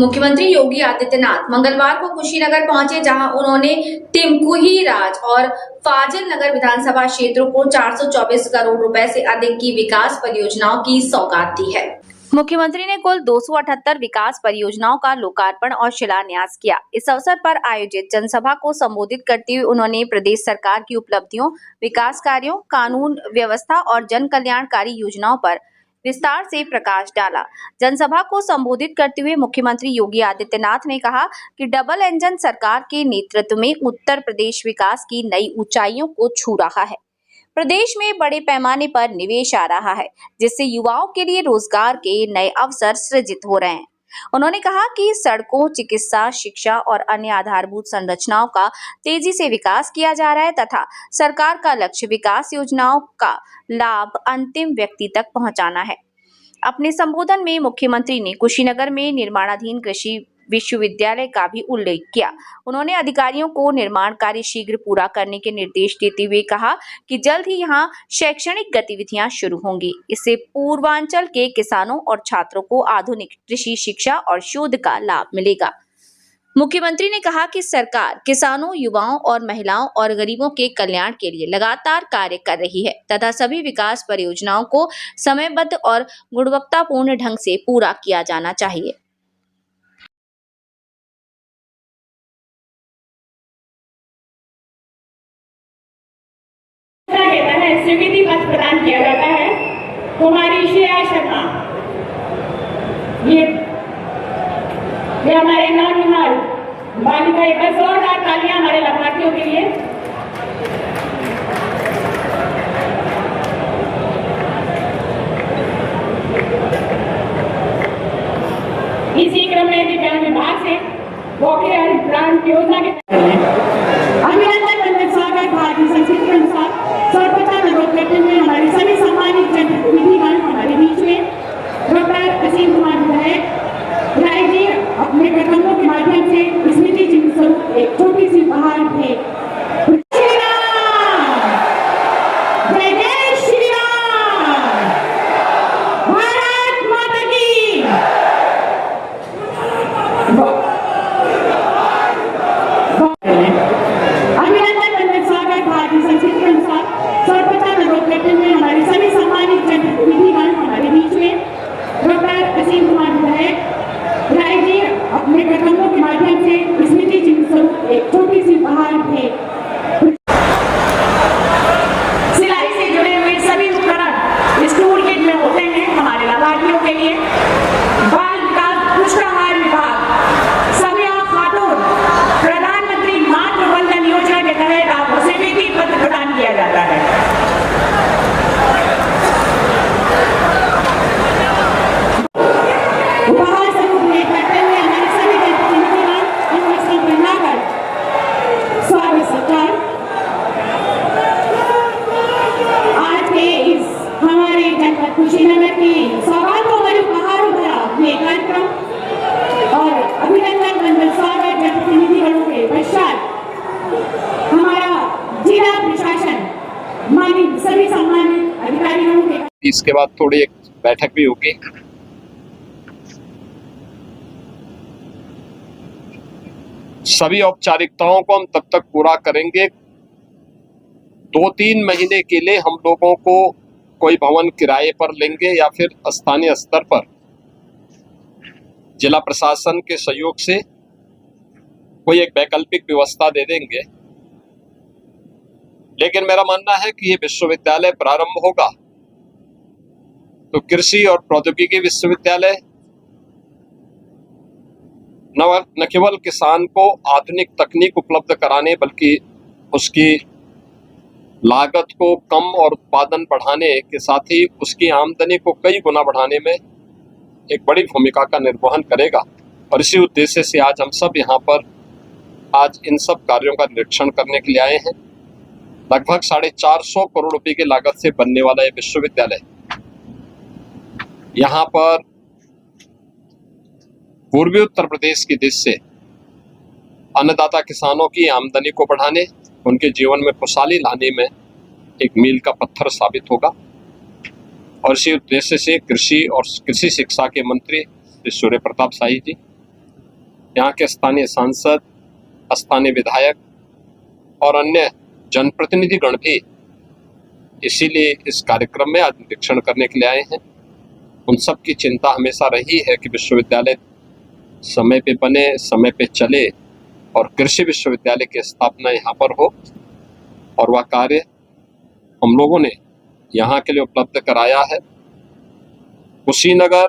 मुख्यमंत्री योगी आदित्यनाथ मंगलवार को कुशीनगर पहुंचे, जहां उन्होंने टिमकुही राज और फाजिल नगर विधानसभा क्षेत्रों को 424 करोड़ रुपए से अधिक की विकास परियोजनाओं की सौगात दी है। मुख्यमंत्री ने कुल 278 विकास परियोजनाओं का लोकार्पण और शिलान्यास किया। इस अवसर पर आयोजित जनसभा को संबोधित करते हुए उन्होंने प्रदेश सरकार की उपलब्धियों, विकास कार्यों, कानून व्यवस्था और जन कल्याणकारी योजनाओं पर विस्तार से प्रकाश डाला। जनसभा को संबोधित करते हुए मुख्यमंत्री योगी आदित्यनाथ ने कहा कि डबल इंजन सरकार के नेतृत्व में उत्तर प्रदेश विकास की नई ऊंचाइयों को छू रहा है। प्रदेश में बड़े पैमाने पर निवेश आ रहा है, जिससे युवाओं के लिए रोजगार के नए अवसर सृजित हो रहे हैं। उन्होंने कहा कि सड़कों, चिकित्सा, शिक्षा और अन्य आधारभूत संरचनाओं का तेजी से विकास किया जा रहा है तथा सरकार का लक्ष्य विकास योजनाओं का लाभ अंतिम व्यक्ति तक पहुंचाना है। अपने संबोधन में मुख्यमंत्री ने कुशीनगर में निर्माणाधीन कृषि विश्वविद्यालय का भी उल्लेख किया। उन्होंने अधिकारियों को निर्माण कार्य शीघ्र पूरा करने के निर्देश देते हुए कहा कि जल्द ही यहां शैक्षणिक गतिविधियां शुरू होंगी। इससे पूर्वांचल के किसानों और छात्रों को आधुनिक कृषि शिक्षा और शोध का लाभ मिलेगा। मुख्यमंत्री ने कहा कि सरकार किसानों, युवाओं और महिलाओं और गरीबों के कल्याण के लिए लगातार कार्य कर रही है तथा सभी विकास परियोजनाओं को समयबद्ध और गुणवत्तापूर्ण ढंग से पूरा किया जाना चाहिए। स्वीकृति पत्र प्रदान किया जाता है। कुमारी श्रेया शर्मा, ये हमारे नौनिहाल बालिका, एक बार जोरदार तालियां हमारे लाभार्थियों के लिए। इसी क्रम में दिव्यांग विभाग से वॉकेयर ग्रांट योजना के अभिनंदन स्वागत भारतीय संस्कृति के अनुसार सर्वप्रथम लोकतंत्र में हमारे सभी सम्मानित जनप्रतिनिधिगण हमारे बीच में डॉक्टर असीम कुमार विधायक राय जी अपने कदमों के माध्यम से स्मृति चिन्ह स्वरूप एक छोटी सी उपहार भेंट। सिलाई से जुड़े हुए सभी उपकरण स्कूल किट में होते हैं हमारे लाभार्थियों के लिए। बाल विकास पुष्टाहार विभाग सभी खातून प्रधानमंत्री मातृ वंदन योजना के तहत आपको स्वीकृति पत्र प्रदान किया जाता है। उपहार स्वरूप में करते हुए हमारे सभी स्वागत सत्कार। आज के इस हमारे जनपद कुशीनगर की सौगातों और उपहारों भरा ये कार्यक्रम और अभिनंदन बंदन स्वागत जनप्रतिनिधिगणों के पश्चात हमारा जिला प्रशासन माननीय सभी सम्मानित अधिकारियों के इसके बाद थोड़ी एक बैठक भी होगी। सभी औपचारिकताओं को हम तब तक पूरा करेंगे। 2-3 महीने के लिए हम लोगों को कोई भवन किराए पर लेंगे या फिर स्थानीय स्तर पर जिला प्रशासन के सहयोग से कोई एक वैकल्पिक व्यवस्था दे देंगे। लेकिन मेरा मानना है कि ये विश्वविद्यालय प्रारंभ होगा तो कृषि और प्रौद्योगिकी विश्वविद्यालय न केवल किसान को आधुनिक तकनीक उपलब्ध कराने बल्कि उसकी लागत को कम और उत्पादन बढ़ाने के साथ ही उसकी आमदनी को कई गुना बढ़ाने में एक बड़ी भूमिका का निर्वहन करेगा। और इसी उद्देश्य से आज हम सब यहाँ पर आज इन सब कार्यों का निरीक्षण करने के लिए आए हैं। लगभग 450 करोड़ रुपए की लागत से बनने वाला ये विश्वविद्यालय यहाँ पर पूर्वी उत्तर प्रदेश की दिशा से अन्नदाता किसानों की आमदनी को बढ़ाने, उनके जीवन में खुशहाली लाने में एक मील का पत्थर साबित होगा। और इसी उद्देश्य से कृषि और कृषि शिक्षा के मंत्री श्री सूर्य प्रताप शाही जी यहाँ के स्थानीय सांसद, स्थानीय विधायक और अन्य जनप्रतिनिधिगण भी इसीलिए इस कार्यक्रम में आज निरीक्षण करने के लिए आए हैं। उन सब की चिंता हमेशा रही है कि विश्वविद्यालय समय पे बने, समय पे चले और कृषि विश्वविद्यालय की स्थापना यहाँ पर हो, और वह कार्य हम लोगों ने यहाँ के लिए उपलब्ध कराया है। कुशीनगर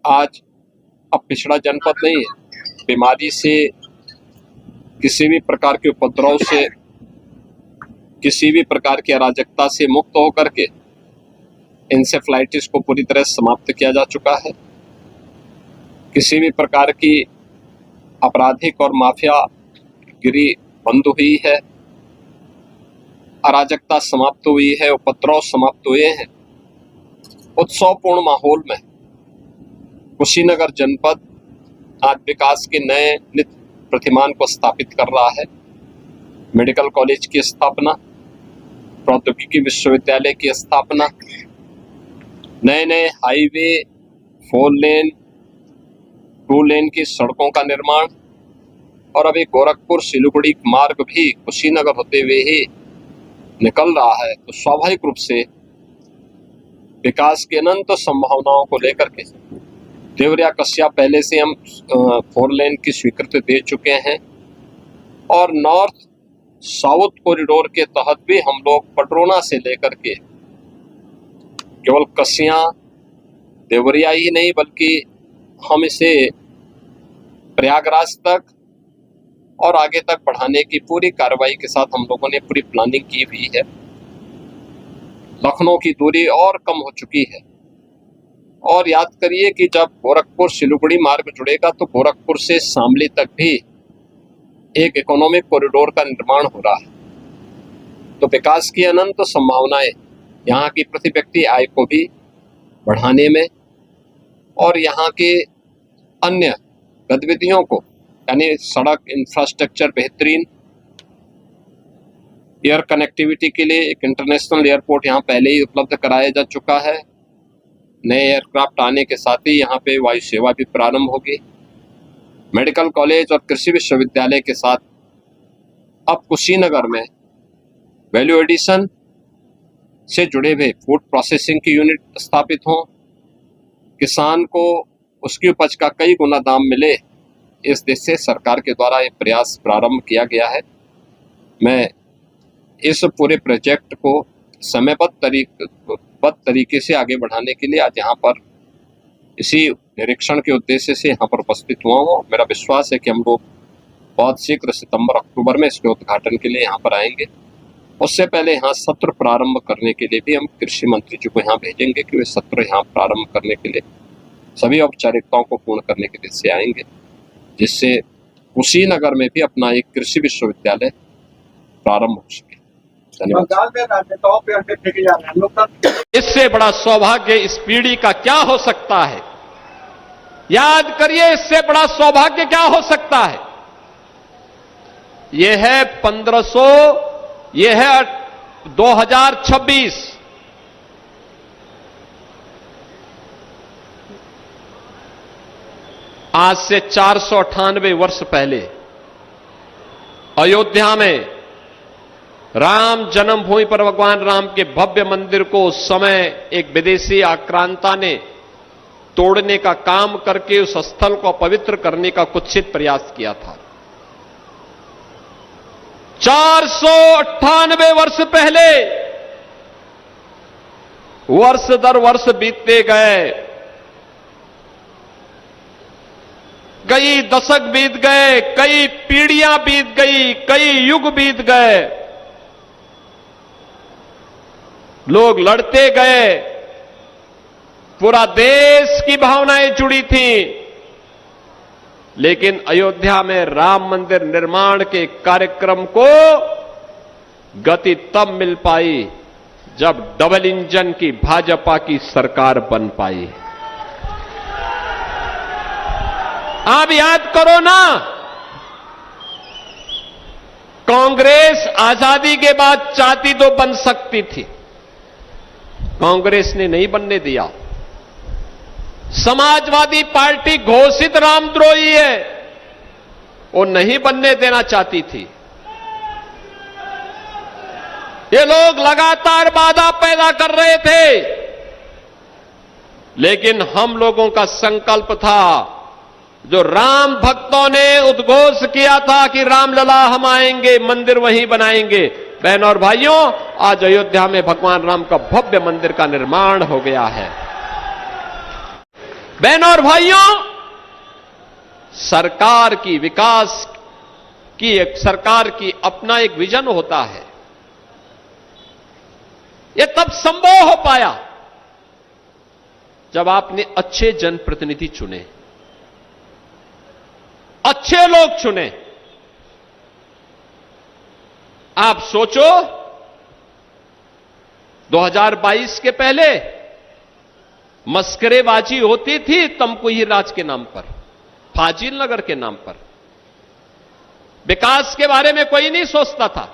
आज अब पिछड़ा जनपद नहीं है। बीमारी से, किसी भी प्रकार के उपद्रव से, किसी भी प्रकार की अराजकता से मुक्त होकर के इंसेफ्लाइटिस को पूरी तरह समाप्त किया जा चुका है। किसी भी प्रकार की आपराधिक और माफिया गिरी बंद हुई है, अराजकता समाप्त हुई है, उपद्रव समाप्त हुए हैं। उत्सवपूर्ण माहौल में कुशीनगर जनपद आज विकास के नए नित्य प्रतिमान को स्थापित कर रहा है। मेडिकल कॉलेज की स्थापना, प्रौद्योगिकी विश्वविद्यालय की स्थापना, नए नए हाईवे, 4 लेन, 2 लेन की सड़कों का निर्माण, और अभी गोरखपुर सिलीगुड़ी मार्ग भी कुशीनगर होते हुए ही निकल रहा है। तो स्वाभाविक रूप से विकास की अनंत संभावनाओं को लेकर के देवरिया कस्या पहले से हम 4 लेन की स्वीकृति दे चुके हैं, और नॉर्थ साउथ कॉरिडोर के तहत भी हम लोग पटरोना से लेकर के केवल कस्या देवरिया ही नहीं बल्कि हम इसे प्रयागराज तक और आगे तक बढ़ाने की पूरी कार्रवाई के साथ हम लोगों ने पूरी प्लानिंग की हुई है। लखनऊ की दूरी और कम हो चुकी है, और याद करिए कि जब गोरखपुर सिलीगुड़ी मार्ग जुड़ेगा तो गोरखपुर से शामली तक भी एक इकोनॉमिक कॉरिडोर का निर्माण हो रहा है। तो विकास की अनंत संभावनाएं यहाँ की प्रति व्यक्ति आय को भी बढ़ाने में और यहाँ के अन्य गतिविधियों को, यानी सड़क इंफ्रास्ट्रक्चर बेहतरीन, एयर कनेक्टिविटी के लिए एक इंटरनेशनल एयरपोर्ट यहाँ पहले ही उपलब्ध कराया जा चुका है। नए एयरक्राफ्ट आने के साथ ही यहाँ पे वायु सेवा भी प्रारंभ होगी। मेडिकल कॉलेज और कृषि विश्वविद्यालय के साथ अब कुशीनगर में वैल्यू एडिशन से जुड़े हुए फूड प्रोसेसिंग की यूनिट स्थापित हों, किसान को उसकी उपज का कई गुना दाम मिले, इस देश से सरकार के द्वारा ये प्रयास प्रारंभ किया गया है। मैं इस पूरे प्रोजेक्ट को समयबद्ध तरीके से आगे बढ़ाने के लिए आज यहाँ पर इसी निरीक्षण के उद्देश्य से यहाँ पर उपस्थित हुआ हूँ। मेरा विश्वास है कि हम लोग बहुत शीघ्र सितंबर-अक्टूबर में इसके उद्घाटन के लिए यहाँ पर आएंगे। उससे पहले यहाँ सत्र प्रारंभ करने के लिए भी हम कृषि मंत्री जी को यहाँ भेजेंगे कि वे सत्र यहाँ प्रारंभ करने के लिए सभी औपचारिकताओं को पूर्ण करने के लिए से आएंगे, जिससे कुशीनगर में भी अपना एक कृषि विश्वविद्यालय प्रारंभ हो सके। धन्यवाद। इससे बड़ा सौभाग्य इस पीढ़ी का क्या हो सकता है? याद करिए, इससे बड़ा सौभाग्य क्या हो सकता है? यह है 1500, यह है 2026। आज से 498 वर्ष पहले अयोध्या में राम जन्मभूमि पर भगवान राम के भव्य मंदिर को उस समय एक विदेशी आक्रांता ने तोड़ने का काम करके उस स्थल को अपवित्र करने का कुत्सित प्रयास किया था। 498 वर्ष पहले वर्ष दर वर्ष बीतते गए, कई दशक बीत गए, कई पीढ़ियां बीत गई, कई युग बीत गए, लोग लड़ते गए, पूरा देश की भावनाएं जुड़ी थीं, लेकिन अयोध्या में राम मंदिर निर्माण के कार्यक्रम को गति तब मिल पाई जब डबल इंजन की भाजपा की सरकार बन पाई। आप याद करो ना, कांग्रेस आजादी के बाद चाहती तो बन सकती थी, कांग्रेस ने नहीं बनने दिया। समाजवादी पार्टी घोषित रामद्रोही है, वो नहीं बनने देना चाहती थी। ये लोग लगातार बाधा पैदा कर रहे थे, लेकिन हम लोगों का संकल्प था, जो राम भक्तों ने उद्घोष किया था कि रामलला हम आएंगे, मंदिर वहीं बनाएंगे। बहनों और भाइयों, आज अयोध्या में भगवान राम का भव्य मंदिर का निर्माण हो गया है। बहनों और भाइयों, सरकार की विकास की सरकार की अपना एक विजन होता है। यह तब संभव हो पाया जब आपने अच्छे जनप्रतिनिधि चुने, अच्छे लोग चुने। आप सोचो, 2022 के पहले मस्करेबाजी होती थी तमकुही राज के नाम पर, फाजिल नगर के नाम पर। विकास के बारे में कोई नहीं सोचता था।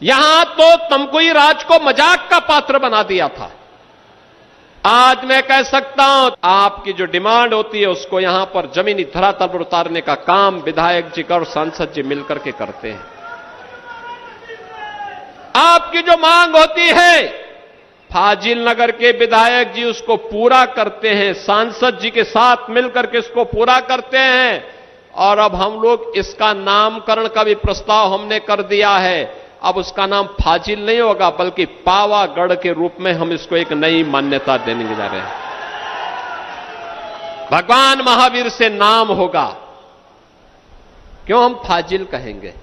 यहां तो तमकुही राज को मजाक का पात्र बना दिया था। आज मैं कह सकता हूं, आपकी जो डिमांड होती है उसको यहां पर जमीनी धरातल पर उतारने का काम विधायक जी और सांसद जी मिलकर के करते हैं। आपकी जो मांग होती है, फाजिल नगर के विधायक जी उसको पूरा करते हैं, सांसद जी के साथ मिलकर के इसको पूरा करते हैं। और अब हम लोग इसका नामकरण का भी प्रस्ताव हमने कर दिया है। अब उसका नाम फाजिल नहीं होगा, बल्कि पावागढ़ के रूप में हम इसको एक नई मान्यता देने जा रहे हैं। भगवान महावीर से नाम होगा, क्यों हम फाजिल कहेंगे?